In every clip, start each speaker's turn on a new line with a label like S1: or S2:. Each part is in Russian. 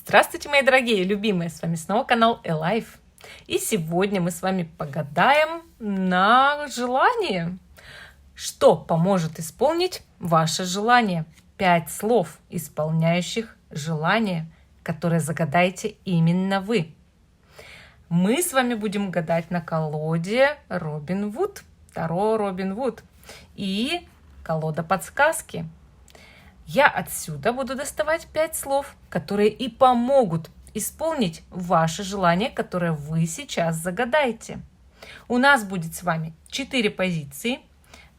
S1: Здравствуйте, мои дорогие, любимые! С вами снова канал Alive. И сегодня мы с вами погадаем на желание. Что поможет исполнить ваше желание? 5 слов, исполняющих желание, которое загадаете именно вы. Мы с вами будем гадать на колоде Робин Вуд, Таро Робин Вуд и колода подсказки. Я отсюда буду доставать 5 слов, которые и помогут исполнить ваше желание, которое вы сейчас загадаете. У нас будет с вами 4 позиции.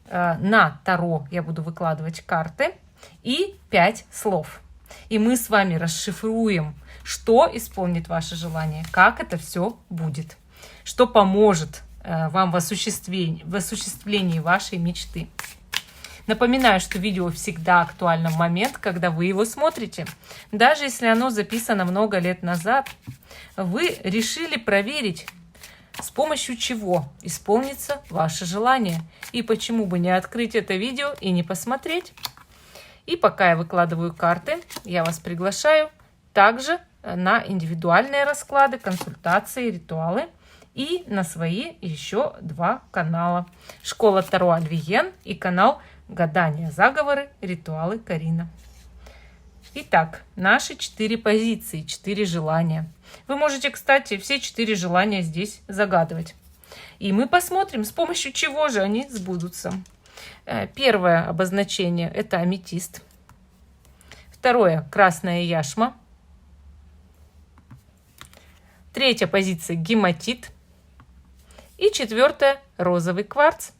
S1: На Таро я буду выкладывать карты и 5 слов. И мы с вами расшифруем, что исполнит ваше желание, как это все будет, что поможет вам в осуществлении вашей мечты. Напоминаю, что видео всегда актуально в момент, когда вы его смотрите. Даже если оно записано много лет назад, вы решили проверить, с помощью чего исполнится ваше желание. И почему бы не открыть это видео и не посмотреть. И пока я выкладываю карты, я вас приглашаю также на индивидуальные расклады, консультации, ритуалы и на свои еще 2 канала. Школа Таро Альвиен и канал Гадания, заговоры, ритуалы Карина. Итак, наши 4 позиции, 4 желания. Вы можете, кстати, все 4 желания здесь загадывать. И мы посмотрим, с помощью чего же они сбудутся. Первое обозначение – это аметист. Второе – красная яшма. Третья позиция – гематит. И 4 – розовый кварц.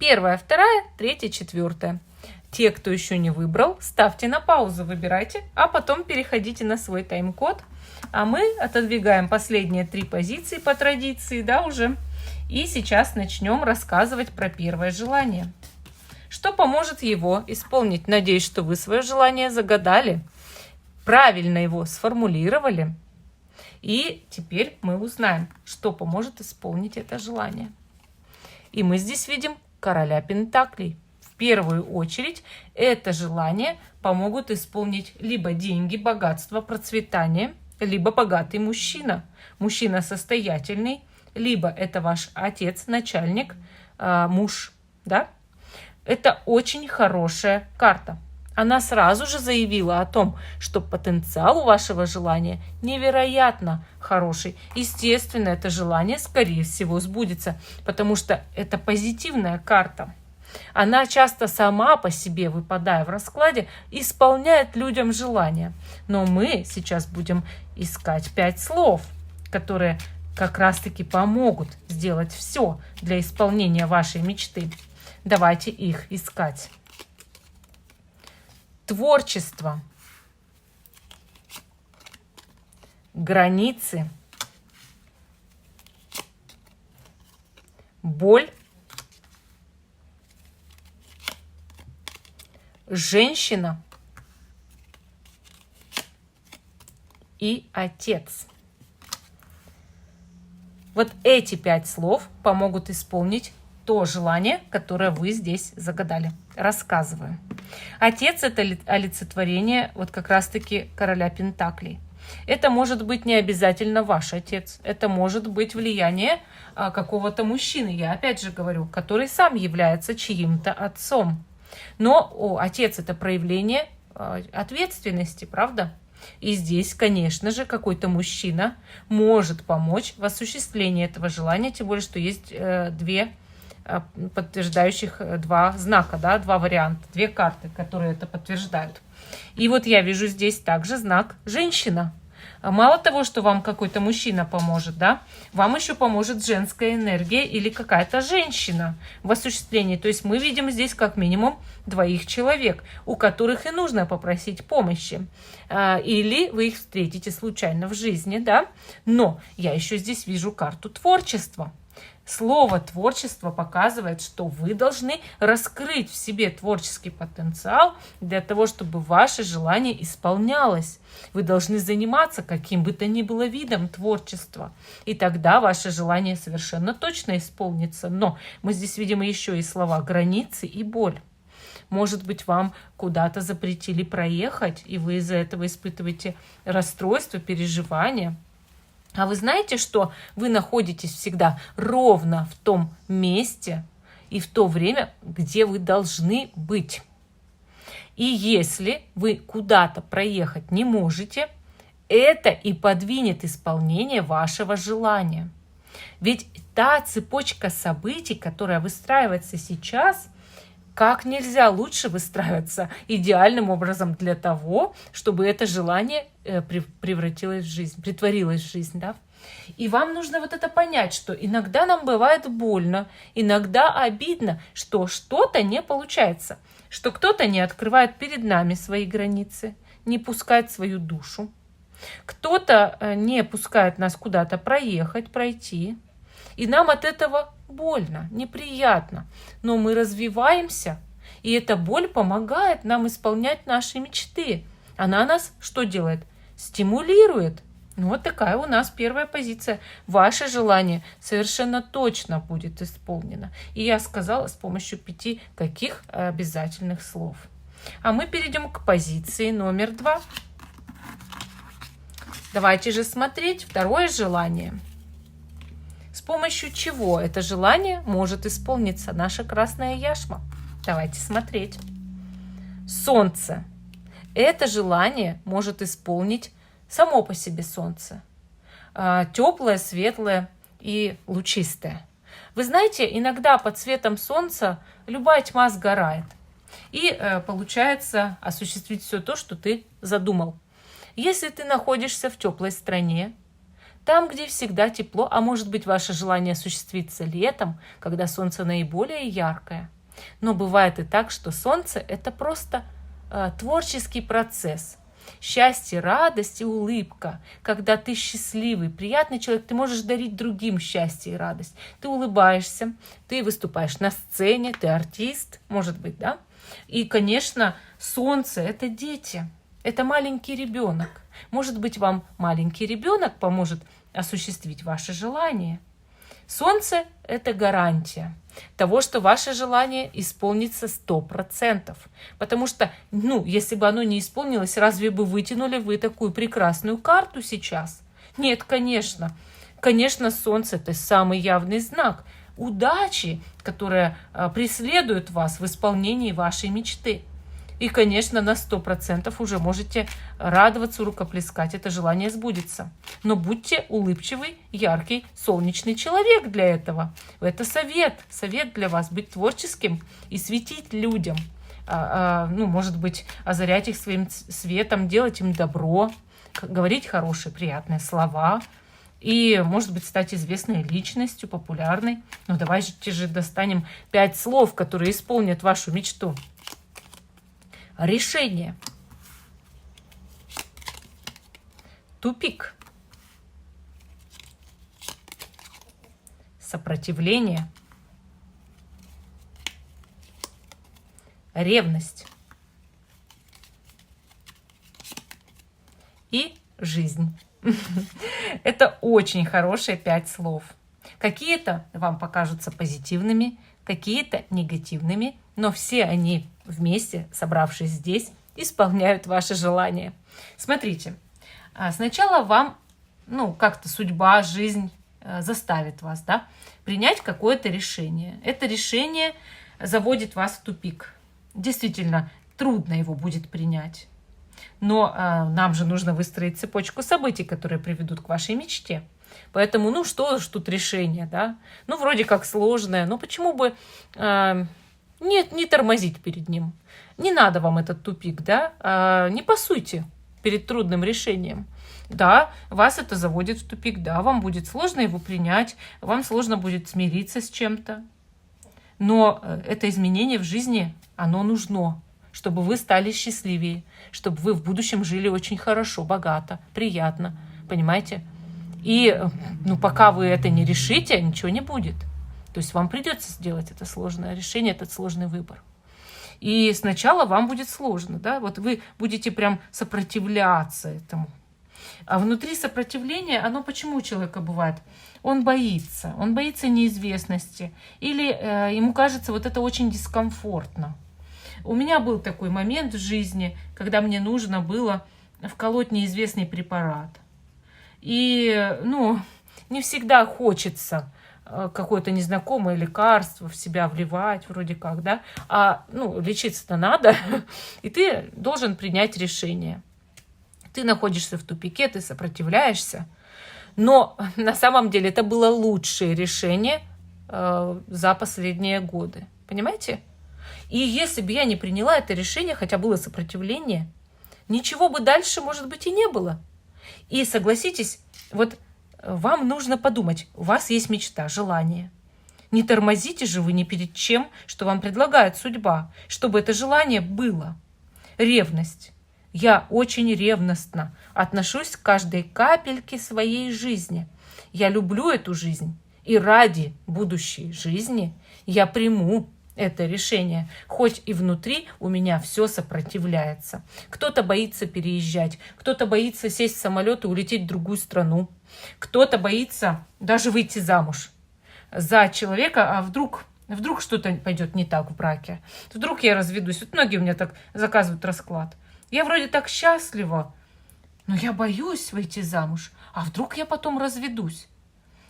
S1: 1, 2, 3, 4. Те, кто еще не выбрал, ставьте на паузу, выбирайте, а потом переходите на свой тайм-код. А мы отодвигаем последние 3 позиции по традиции, да, уже. И сейчас начнем рассказывать про первое желание. Что поможет его исполнить? Надеюсь, что вы свое желание загадали, правильно его сформулировали. И теперь мы узнаем, что поможет исполнить это желание. И мы здесь видим короля пентаклей. В первую очередь это желание помогут исполнить либо деньги, богатство, процветание, либо богатый мужчина. Мужчина состоятельный, либо это ваш отец, начальник, муж. Да? Это очень хорошая карта. Она сразу же заявила о том, что потенциал у вашего желания невероятно хороший. Естественно, это желание, скорее всего, сбудется, потому что это позитивная карта. Она часто сама по себе, выпадая в раскладе, исполняет людям желания. Но мы сейчас будем искать 5 слов, которые как раз-таки помогут сделать все для исполнения вашей мечты. Давайте их искать. Творчество, границы, боль, женщина и отец. Вот эти 5 слов помогут исполнить то желание, которое вы здесь загадали. Рассказываю. Отец – это олицетворение вот как раз-таки короля пентаклей. Это может быть не обязательно ваш отец. Это может быть влияние какого-то мужчины, я опять же говорю, который сам является чьим-то отцом. Но отец – это проявление ответственности, правда? И здесь, конечно же, какой-то мужчина может помочь в осуществлении этого желания, тем более, что есть 2 подтверждающих 2 знака, да, 2 варианта, 2 карты, которые это подтверждают. И вот я вижу здесь также знак женщина. Мало того, что вам какой-то мужчина поможет, да, вам еще поможет женская энергия или какая-то женщина в осуществлении. То есть мы видим здесь как минимум 2 человек, у которых и нужно попросить помощи. Или вы их встретите случайно в жизни, да. Но я еще здесь вижу карту творчества. Слово «творчество» показывает, что вы должны раскрыть в себе творческий потенциал для того, чтобы ваше желание исполнялось. Вы должны заниматься каким бы то ни было видом творчества. И тогда ваше желание совершенно точно исполнится. Но мы здесь видим еще и слова «границы» и «боль». Может быть, вам куда-то запретили проехать, и вы из-за этого испытываете расстройство, переживания. А вы знаете, что вы находитесь всегда ровно в том месте и в то время, где вы должны быть. И если вы куда-то проехать не можете, это и подвинет исполнение вашего желания. Ведь та цепочка событий, которая выстраивается сейчас, как нельзя лучше выстраиваться идеальным образом для того, чтобы это желание превратилось в жизнь, притворилось в жизнь, да? И вам нужно вот это понять, что иногда нам бывает больно, иногда обидно, что что-то не получается, что кто-то не открывает перед нами свои границы, не пускает свою душу, кто-то не пускает нас куда-то проехать, пройти, и нам от этого больно, неприятно, но мы развиваемся, и эта боль помогает нам исполнять наши мечты. Она нас что делает? Стимулирует. Ну, вот такая у нас первая позиция. Ваше желание совершенно точно будет исполнено. И я сказала с помощью 5 каких обязательных слов. А мы перейдем к позиции номер 2. Давайте же смотреть второе желание. С помощью чего это желание может исполниться? Наша красная яшма. Давайте смотреть. Солнце. Это желание может исполнить само по себе солнце. Теплое, светлое и лучистое. Вы знаете, иногда под светом солнца любая тьма сгорает. И получается осуществить все то, что ты задумал. Если ты находишься в теплой стране, там, где всегда тепло, а может быть, ваше желание осуществится летом, когда солнце наиболее яркое. Но бывает и так, что солнце – это просто творческий процесс. Счастье, радость и улыбка. Когда ты счастливый, приятный человек, ты можешь дарить другим счастье и радость. Ты улыбаешься, ты выступаешь на сцене, ты артист, может быть, да? И, конечно, солнце – это дети, это маленький ребенок. Может быть, вам маленький ребенок поможет осуществить ваше желание. Солнце – это гарантия того, что ваше желание исполнится 100%. Потому что, если бы оно не исполнилось, разве бы вытянули вы такую прекрасную карту сейчас? Нет, конечно. Конечно, солнце – это самый явный знак удачи, которая преследует вас в исполнении вашей мечты. И, конечно, на 100% уже можете радоваться, рукоплескать, это желание сбудется. Но будьте улыбчивый, яркий, солнечный человек для этого. Это совет для вас, быть творческим и светить людям. Может быть, озарять их своим светом, делать им добро, говорить хорошие, приятные слова. И, может быть, стать известной личностью, популярной. Давайте же достанем 5 слов, которые исполнят вашу мечту. Решение. Тупик. Сопротивление. Ревность. И жизнь. Это очень хорошие 5 слов. Какие-то вам покажутся позитивными, какие-то негативными, но все они вместе, собравшись здесь, исполняют ваши желания. Смотрите, сначала вам, как-то судьба, жизнь заставит вас, принять какое-то решение. Это решение заводит вас в тупик. Действительно, трудно его будет принять. Но нам же нужно выстроить цепочку событий, которые приведут к вашей мечте. Поэтому, что ж тут решение, да? Вроде как сложное, но почему бы не тормозить перед ним? Не надо вам этот тупик, да? Не пасуйте перед трудным решением. Да, вас это заводит в тупик, да, вам будет сложно его принять, вам сложно будет смириться с чем-то. Но это изменение в жизни, оно нужно, чтобы вы стали счастливее, чтобы вы в будущем жили очень хорошо, богато, приятно, понимаете? И пока вы это не решите, ничего не будет. То есть вам придется сделать это сложное решение, этот сложный выбор. И сначала вам будет сложно, да? Вот вы будете прям сопротивляться этому. А внутри сопротивления, оно почему у человека бывает? Он боится неизвестности. Или ему кажется, вот это очень дискомфортно. у меня был такой момент в жизни, когда мне нужно было вколоть неизвестный препарат. И, не всегда хочется какое-то незнакомое лекарство в себя вливать, вроде как, да, лечиться-то надо, и ты должен принять решение. Ты находишься в тупике, ты сопротивляешься, но на самом деле это было лучшее решение за последние годы, понимаете? И если бы я не приняла это решение, хотя было сопротивление, ничего бы дальше, может быть, и не было. И согласитесь, вот вам нужно подумать, у вас есть мечта, желание. Не тормозите же вы ни перед чем, что вам предлагает судьба, чтобы это желание было. Ревность. Я очень ревностно отношусь к каждой капельке своей жизни. Я люблю эту жизнь, и ради будущей жизни я приму это решение, хоть и внутри у меня все сопротивляется. Кто-то боится переезжать, кто-то боится сесть в самолет и улететь в другую страну, кто-то боится даже выйти замуж за человека, а вдруг что-то пойдет не так в браке, вдруг я разведусь. Вот многие у меня так заказывают расклад. Я вроде так счастлива, но я боюсь выйти замуж, а вдруг я потом разведусь.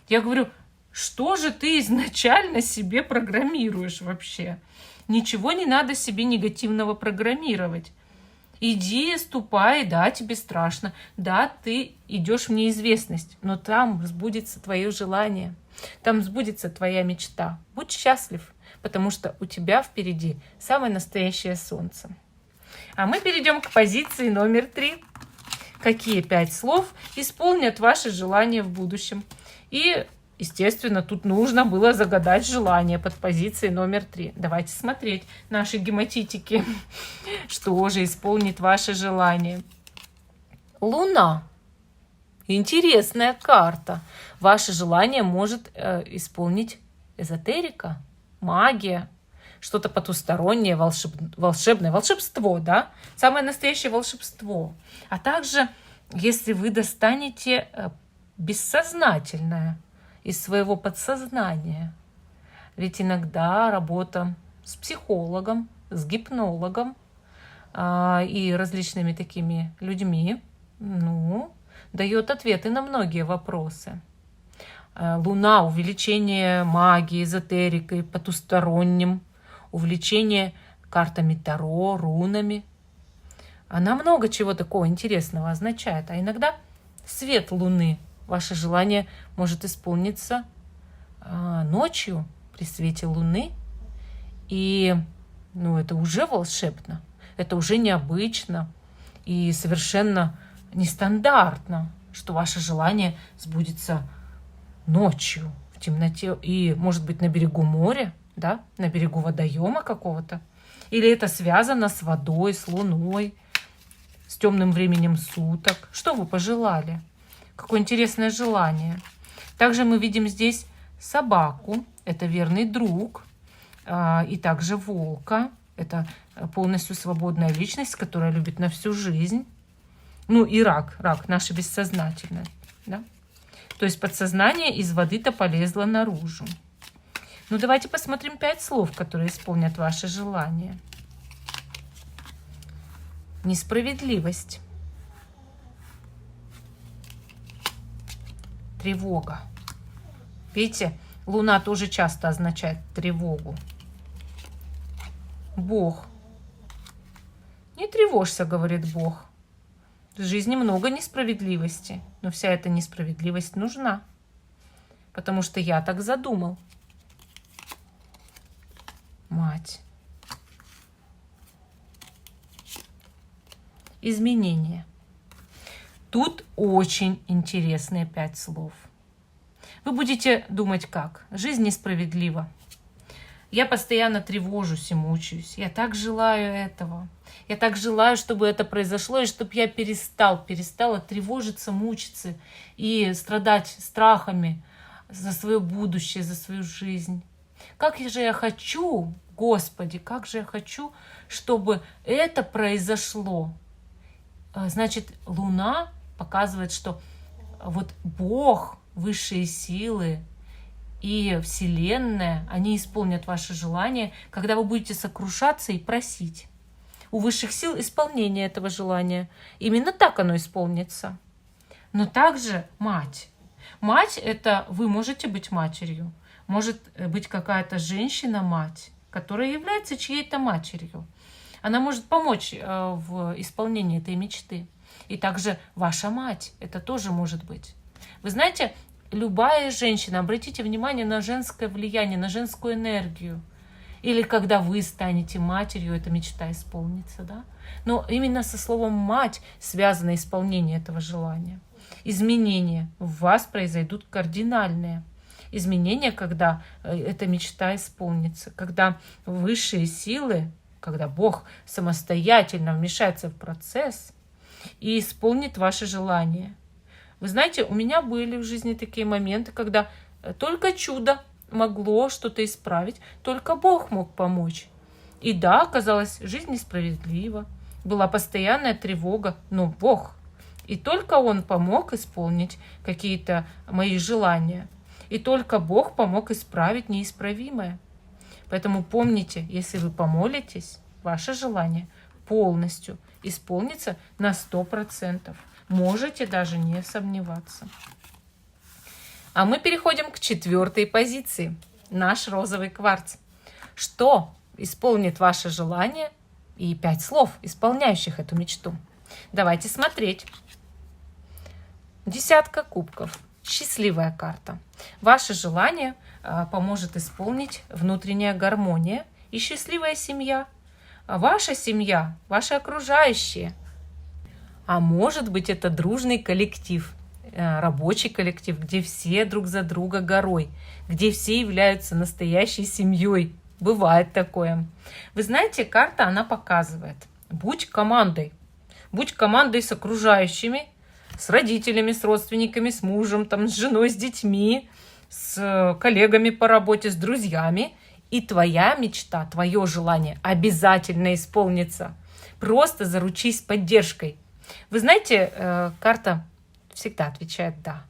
S1: Я говорю, что же ты изначально себе программируешь вообще? Ничего не надо себе негативного программировать. Иди, ступай, да, тебе страшно. Да, ты идешь в неизвестность, но там сбудется твое желание. Там сбудется твоя мечта. Будь счастлив, потому что у тебя впереди самое настоящее солнце. А мы перейдем к позиции номер 3. Какие 5 слов исполнят ваши желания в будущем? И естественно, тут нужно было загадать желание под позицией номер 3. Давайте смотреть наши гематитики, что же исполнит ваше желание. Луна. Интересная карта. Ваше желание может исполнить эзотерика, магия, что-то потустороннее, волшебное. Волшебство, да? Самое настоящее волшебство. А также, если вы достанете бессознательное, из своего подсознания. Ведь иногда работа с психологом, с гипнологом и различными такими людьми, дает ответы на многие вопросы. Луна, увеличение магии, эзотерикой, потусторонним, увлечение картами Таро, рунами. Она много чего такого интересного означает. А иногда свет Луны. Ваше желание может исполниться ночью при свете Луны. И это уже волшебно, это уже необычно и совершенно нестандартно, что ваше желание сбудется ночью, в темноте, и, может быть, на берегу моря, да, на берегу водоема какого-то. Или это связано с водой, с Луной, с темным временем суток. Что вы пожелали? Какое интересное желание. Также мы видим здесь собаку, это верный друг, и также волка, это полностью свободная личность, которая любит на всю жизнь. И рак наше бессознательное. Да? То есть подсознание из воды-то полезло наружу. Давайте посмотрим 5 слов, которые исполнят ваше желание. Несправедливость. Тревога. Видите, Луна тоже часто означает тревогу. Бог. Не тревожься, говорит Бог. В жизни много несправедливости, но вся эта несправедливость нужна, потому что я так задумал. Мать. Изменения. Тут очень интересные 5 слов. Вы будете думать как? Жизнь несправедлива. Я постоянно тревожусь и мучаюсь. Я так желаю этого. Я так желаю, чтобы это произошло, и чтобы я перестала тревожиться, мучиться и страдать страхами за свое будущее, за свою жизнь. Как же я хочу, Господи, как же я хочу, чтобы это произошло. Значит, Луна показывает, что вот Бог, высшие силы, и Вселенная, они исполнят ваше желание, когда вы будете сокрушаться и просить у высших сил исполнения этого желания. Именно так оно исполнится. Но также мать. Мать – это вы можете быть матерью. Может быть какая-то женщина-мать, которая является чьей-то матерью. Она может помочь в исполнении этой мечты. И также ваша мать – это тоже может быть. Вы знаете, любая женщина, обратите внимание на женское влияние, на женскую энергию. Или когда вы станете матерью, эта мечта исполнится, да? Но именно со словом «мать» связано исполнение этого желания. Изменения в вас произойдут кардинальные. Изменения, когда эта мечта исполнится, когда высшие силы, когда Бог самостоятельно вмешается в процесс и исполнит ваше желание. Вы знаете, у меня были в жизни такие моменты, когда только чудо могло что-то исправить, только Бог мог помочь. И да, казалось, жизнь несправедлива, была постоянная тревога, но Бог. И только Он помог исполнить какие-то мои желания. И только Бог помог исправить неисправимое. Поэтому помните, если вы помолитесь, ваше желание полностью исполнится на 100%. Можете даже не сомневаться. А мы переходим к 4-й позиции. Наш розовый кварц. Что исполнит ваше желание? И 5 слов, исполняющих эту мечту. Давайте смотреть. 10 кубков. Счастливая карта. Ваше желание поможет исполнить внутренняя гармония и счастливая семья. Ваша семья, ваши окружающие. А может быть, это дружный коллектив, рабочий коллектив, где все друг за друга горой, где все являются настоящей семьей. Бывает такое. Вы знаете, карта, она показывает. Будь командой с окружающими, с родителями, с родственниками, с мужем, там, с женой, с детьми, с коллегами по работе, с друзьями. И твоя мечта, твое желание обязательно исполнится. Просто заручись поддержкой. Вы знаете, карта всегда отвечает «да».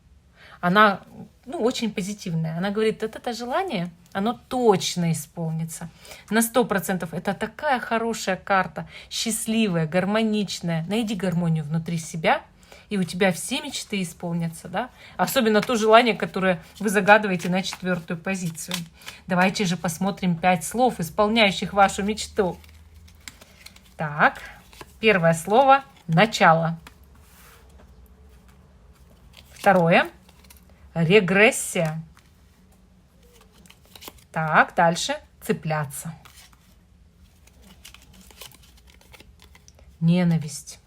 S1: Она очень позитивная. Она говорит, это желание, оно точно исполнится. На 100%. Это такая хорошая карта, счастливая, гармоничная. Найди гармонию внутри себя, и у тебя все мечты исполнятся, да? Особенно то желание, которое вы загадываете на 4-ю позицию. Давайте же посмотрим 5 слов, исполняющих вашу мечту. Так, первое слово – начало. Второе – регрессия. Так, дальше – цепляться. Ненависть.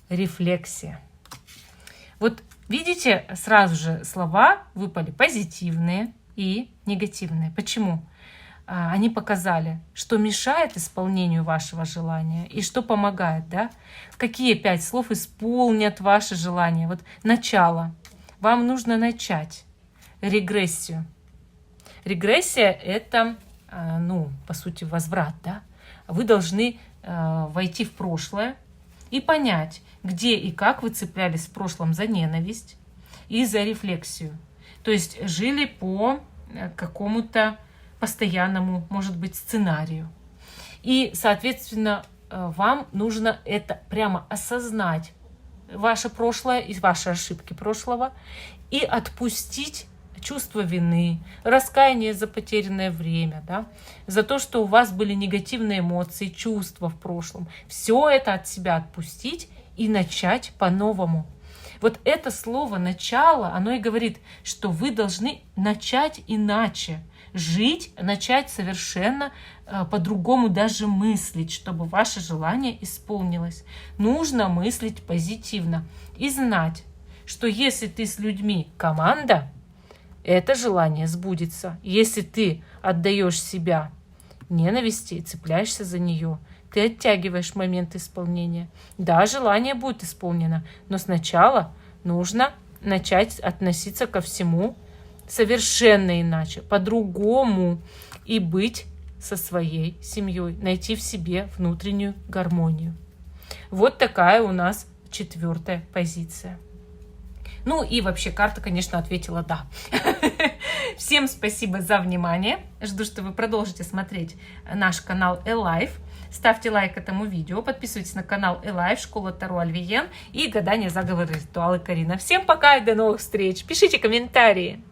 S1: Рефлексия. Вот видите, сразу же слова выпали позитивные и негативные. Почему? Они показали, что мешает исполнению вашего желания и что помогает, да? Какие 5 слов исполнят ваше желание? Вот начало. Вам нужно начать. Регрессию. Регрессия – это, по сути, возврат, да? Вы должны войти в прошлое и понять, где и как вы цеплялись в прошлом за ненависть и за рефлексию. То есть жили по какому-то постоянному, может быть, сценарию. И, соответственно, вам нужно это прямо осознать, ваше прошлое и ваши ошибки прошлого, и отпустить чувство вины, раскаяние за потерянное время, да, за то, что у вас были негативные эмоции, чувства в прошлом. Все это от себя отпустить и начать по-новому. Вот это слово «начало», оно и говорит, что вы должны начать иначе, жить, начать совершенно по-другому даже мыслить, чтобы ваше желание исполнилось. Нужно мыслить позитивно и знать, что если ты с людьми команда, это желание сбудется. Если ты отдаешь себя ненависти и цепляешься за нее, ты оттягиваешь момент исполнения. Да, желание будет исполнено, но сначала нужно начать относиться ко всему совершенно иначе, по-другому, и быть со своей семьей, найти в себе внутреннюю гармонию. Вот такая у нас 4-я позиция. Ну и вообще карта, конечно, ответила «да». Всем спасибо за внимание. Жду, что вы продолжите смотреть наш канал Элайф. Ставьте лайк этому видео, подписывайтесь на канал Элайф, Школа Таро Альвиен и гадание, заговоры, ритуалы Карина. Всем пока и до новых встреч. Пишите комментарии.